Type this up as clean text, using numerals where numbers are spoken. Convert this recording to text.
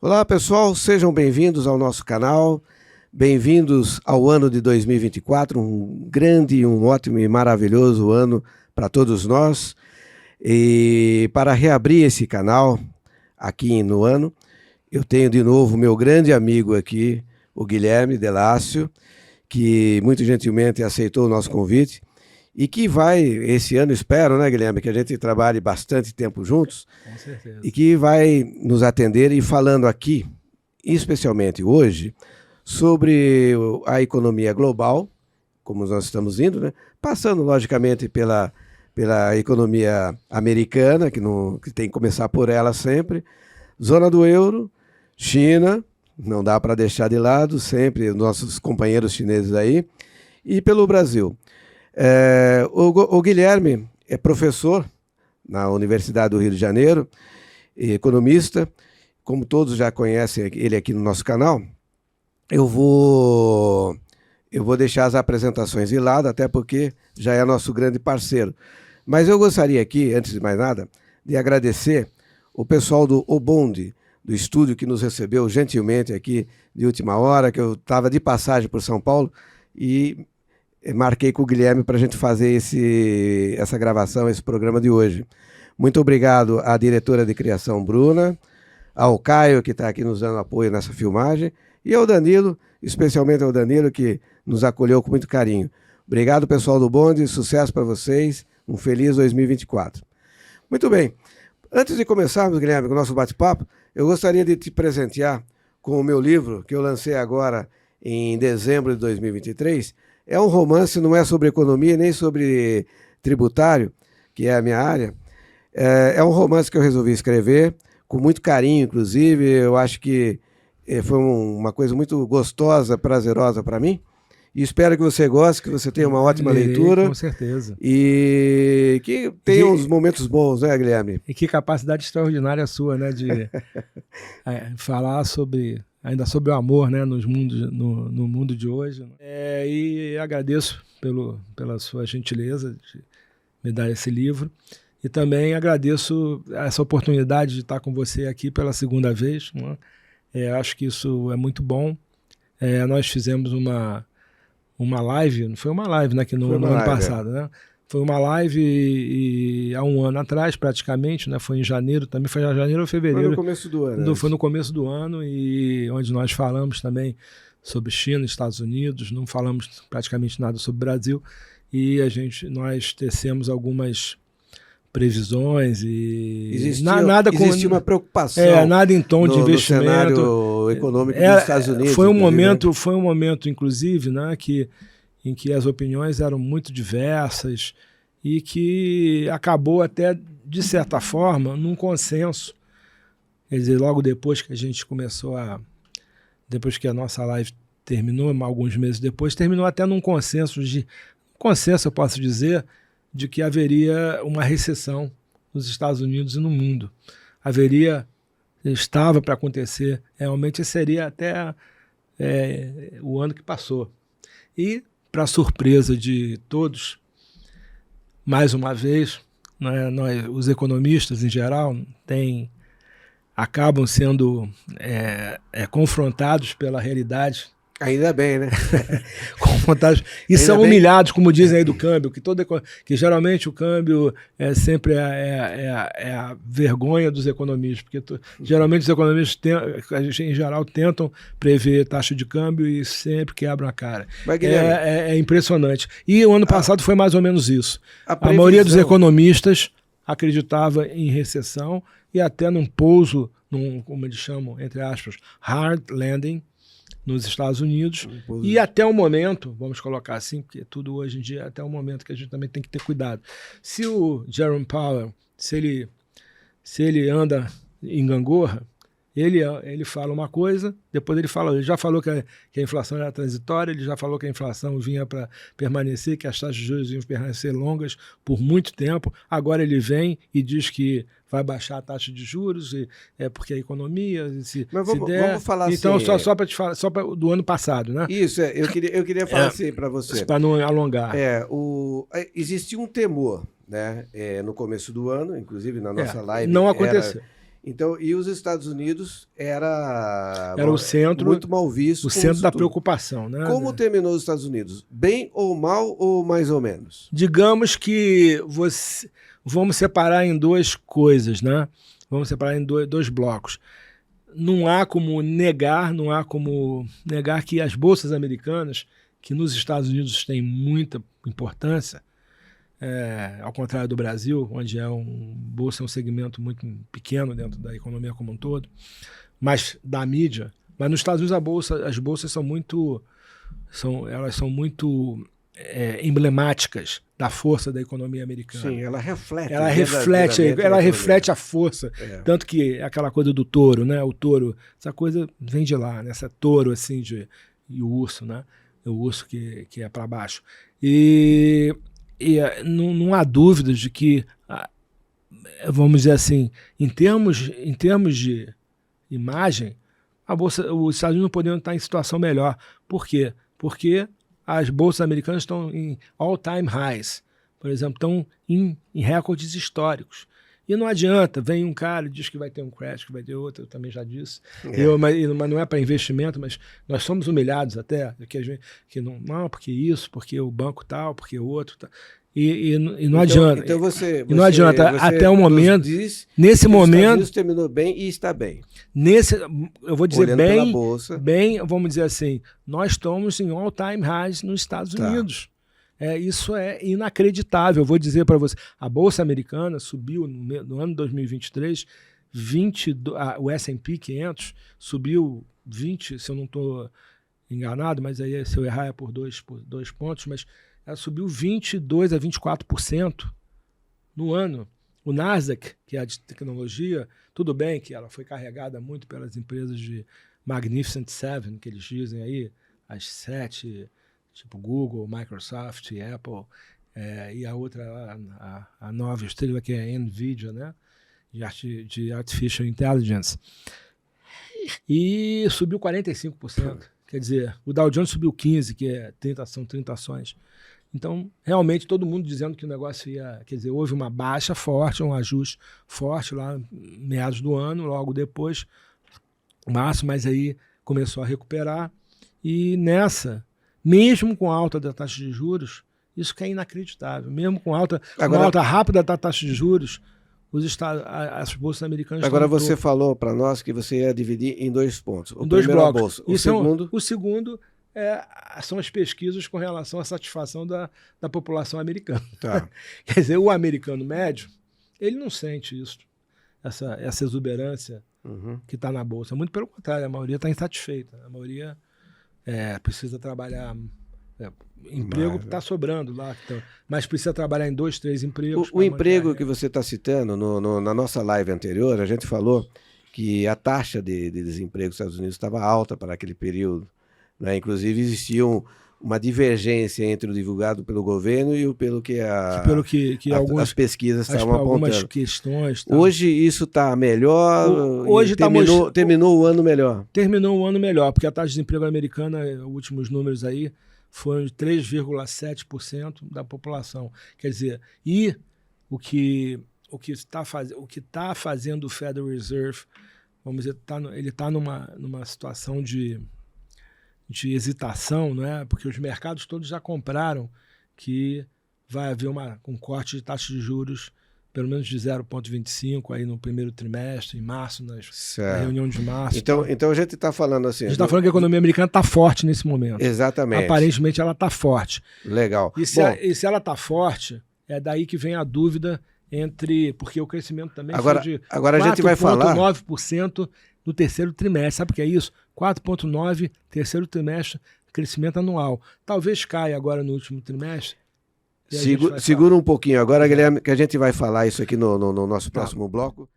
Olá pessoal, sejam bem-vindos ao nosso canal, bem-vindos ao ano de 2024, um grande, um ótimo e maravilhoso ano para todos nós. E para reabrir esse canal aqui no ano, eu tenho de novo meu grande amigo aqui, o Guilherme Delácio, que muito gentilmente aceitou o nosso convite e que vai, esse ano espero, né, Guilherme, que a gente trabalhe bastante tempo juntos. Com certeza. E que vai nos atender e falando aqui, especialmente hoje, sobre a economia global, como nós estamos indo, né? Passando logicamente pela economia americana, que tem que começar por ela sempre, zona do euro, China, não dá para deixar de lado, sempre nossos companheiros chineses aí, e pelo Brasil. O Guilherme é professor na Universidade do Rio de Janeiro, economista, como todos já conhecem ele aqui no nosso canal. Eu vou deixar as apresentações de lado, até porque já é nosso grande parceiro. Mas eu gostaria aqui, antes de mais nada, de agradecer o pessoal do Obonde, do estúdio que nos recebeu gentilmente aqui de última hora, que eu estava de passagem por São Paulo e marquei com o Guilherme para a gente fazer essa gravação, esse programa de hoje. Muito obrigado à diretora de criação, Bruna, ao Caio, que está aqui nos dando apoio nessa filmagem, e ao Danilo, especialmente ao Danilo, que nos acolheu com muito carinho. Obrigado, pessoal do Bonde, sucesso para vocês, um feliz 2024. Muito bem, antes de começarmos, Guilherme, com o nosso bate-papo, eu gostaria de te presentear com o meu livro, que eu lancei agora em dezembro de 2023, é um romance, não é sobre economia, nem sobre tributário, que é a minha área. É um romance que eu resolvi escrever, com muito carinho, inclusive. Eu acho que foi uma coisa muito gostosa, prazerosa para mim. E espero que você goste, que você tenha uma ótima leitura. Com certeza. E que tenha uns momentos bons, né, Guilherme? E que capacidade extraordinária sua, né, de falar ainda sobre o amor, né, no mundo de hoje. E agradeço pela sua gentileza de me dar esse livro. E também agradeço essa oportunidade de estar com você aqui pela segunda vez. Né? Acho que isso é muito bom. Nós fizemos uma live, não foi uma live, né, no ano passado, né? Foi uma live e há um ano atrás, praticamente, né? Foi em janeiro, também foi em janeiro ou fevereiro. Foi no começo do ano. Foi no começo do ano, e onde nós falamos também sobre China, Estados Unidos, não falamos praticamente nada sobre o Brasil, e nós tecemos algumas previsões e existia uma preocupação. Nada em tom de investimento. No cenário econômico dos Estados Unidos. Foi um momento, inclusive, né, em que as opiniões eram muito diversas e que acabou até, de certa forma, num consenso. Quer dizer, logo depois que a gente depois que a nossa live terminou, alguns meses depois, terminou até num consenso eu posso dizer, de que haveria uma recessão nos Estados Unidos e no mundo. Estava para acontecer, realmente seria até o ano que passou. E, para surpresa de todos, mais uma vez, os economistas em geral acabam sendo confrontados pela realidade. Ainda bem, né? Confrontados e são humilhados, como dizem aí do câmbio, que geralmente o câmbio sempre é a vergonha dos economistas, porque geralmente os economistas em geral tentam prever taxa de câmbio e sempre quebram a cara. É impressionante. E o ano passado foi mais ou menos isso. A maioria dos economistas acreditava em recessão e até num pouso, como eles chamam, entre aspas, hard landing, nos Estados Unidos, e até o momento, vamos colocar assim, porque tudo hoje em dia, até o momento que a gente também tem que ter cuidado. Se o Jerome Powell, se ele anda em gangorra, ele fala uma coisa, depois ele já falou que a inflação era transitória, ele já falou que a inflação vinha para permanecer, que as taxas de juros iam permanecer longas por muito tempo, agora ele vem e diz que vai baixar a taxa de juros, porque a economia vamos falar então, assim... só para te falar, do ano passado, né? Isso, eu queria falar assim para você. Para não alongar. Existia um temor, né, no começo do ano, inclusive na nossa live. Não aconteceu. Então, e os Estados Unidos era o centro, muito mal visto. O centro da preocupação, né? Como terminou os Estados Unidos? Bem ou mal ou mais ou menos? Digamos que vamos separar em duas coisas, né? Vamos separar em dois blocos. Não há como negar que as bolsas americanas, que nos Estados Unidos têm muita importância, ao contrário do Brasil, onde bolsa é um segmento muito pequeno dentro da economia como um todo, mas da mídia. Mas nos Estados Unidos as bolsas são muito emblemáticas da força da economia americana. Sim, ela reflete. Ela reflete a força. Tanto que aquela coisa do touro, né? O touro, essa coisa vem de lá, né? Essa touro assim e o urso, né? O urso que é para baixo. E não há dúvidas de que, vamos dizer assim, em termos de imagem, os Estados Unidos não poderiam estar em situação melhor. Por quê? Porque as bolsas americanas estão em all-time highs, por exemplo, estão em recordes históricos. E não adianta, vem um cara e diz que vai ter um crash, que vai ter outro, eu também já disse. Mas não é para investimento, mas nós somos humilhados até, que não, porque isso, porque o banco tal, porque o outro tal. E não adianta. Então não adianta, até o momento. Nesse momento. Os Estados Unidos terminou bem e está bem. Eu vou dizer olhando bem, vamos dizer assim, nós estamos em all-time highs nos Estados Unidos. Isso é inacreditável. Eu vou dizer para você, a Bolsa Americana subiu no ano de 2023, o S&P 500 subiu 20, se eu não estou enganado, mas aí se eu errar é por dois pontos, mas ela subiu 22% a 24% no ano. O Nasdaq, que é a de tecnologia, tudo bem que ela foi carregada muito pelas empresas de Magnificent Seven, que eles dizem aí, as 7, tipo Google, Microsoft, Apple, e a outra, a nova estrela, que é a NVIDIA, né? de Artificial Intelligence. E subiu 45%. Quer dizer, o Dow Jones subiu 15%, que são 30 ações. Então, realmente, todo mundo dizendo que o negócio quer dizer, houve uma baixa forte, um ajuste forte lá meados do ano, logo depois, março, mas aí começou a recuperar. E nessa, mesmo com a alta da taxa de juros, isso que é inacreditável, mesmo com alta rápida da taxa de juros, as bolsas americanas... Agora você falou para nós que você ia dividir em dois pontos. Em dois blocos. Bolsa. O segundo são as pesquisas com relação à satisfação da população americana. Tá. Quer dizer, o americano médio, ele não sente isso, essa exuberância que está na Bolsa. Muito pelo contrário, a maioria está insatisfeita. A maioria precisa trabalhar... emprego está sobrando lá, mas precisa trabalhar em 2, 3 empregos. O emprego que você está citando, na nossa live anterior, a gente falou que a taxa de desemprego dos Estados Unidos estava alta para aquele período. Né? Inclusive, existia uma divergência entre o divulgado pelo governo e pelo que as pesquisas estavam apontando. Algumas questões. Tá. Hoje isso está melhor? Hoje terminou o ano melhor? Terminou o ano melhor, porque a taxa de desemprego americana, últimos números aí, foram de 3,7% da população. Quer dizer, e o que está fazendo o Federal Reserve, vamos dizer, ele está numa situação de hesitação, né? Porque os mercados todos já compraram que vai haver um corte de taxa de juros pelo menos de 0,25 aí no primeiro trimestre, em março, na reunião de março. Então a gente está falando assim... A gente está falando que a economia americana está forte nesse momento. Exatamente. Aparentemente ela está forte. Legal. E se ela está forte, é daí que vem a dúvida porque o crescimento também agora a gente vai falar 4,9% no terceiro trimestre. Sabe o que é isso? 4,9% terceiro trimestre, crescimento anual. Talvez caia agora no último trimestre. Segura um pouquinho agora, Guilherme, que a gente vai falar isso aqui no nosso próximo bloco.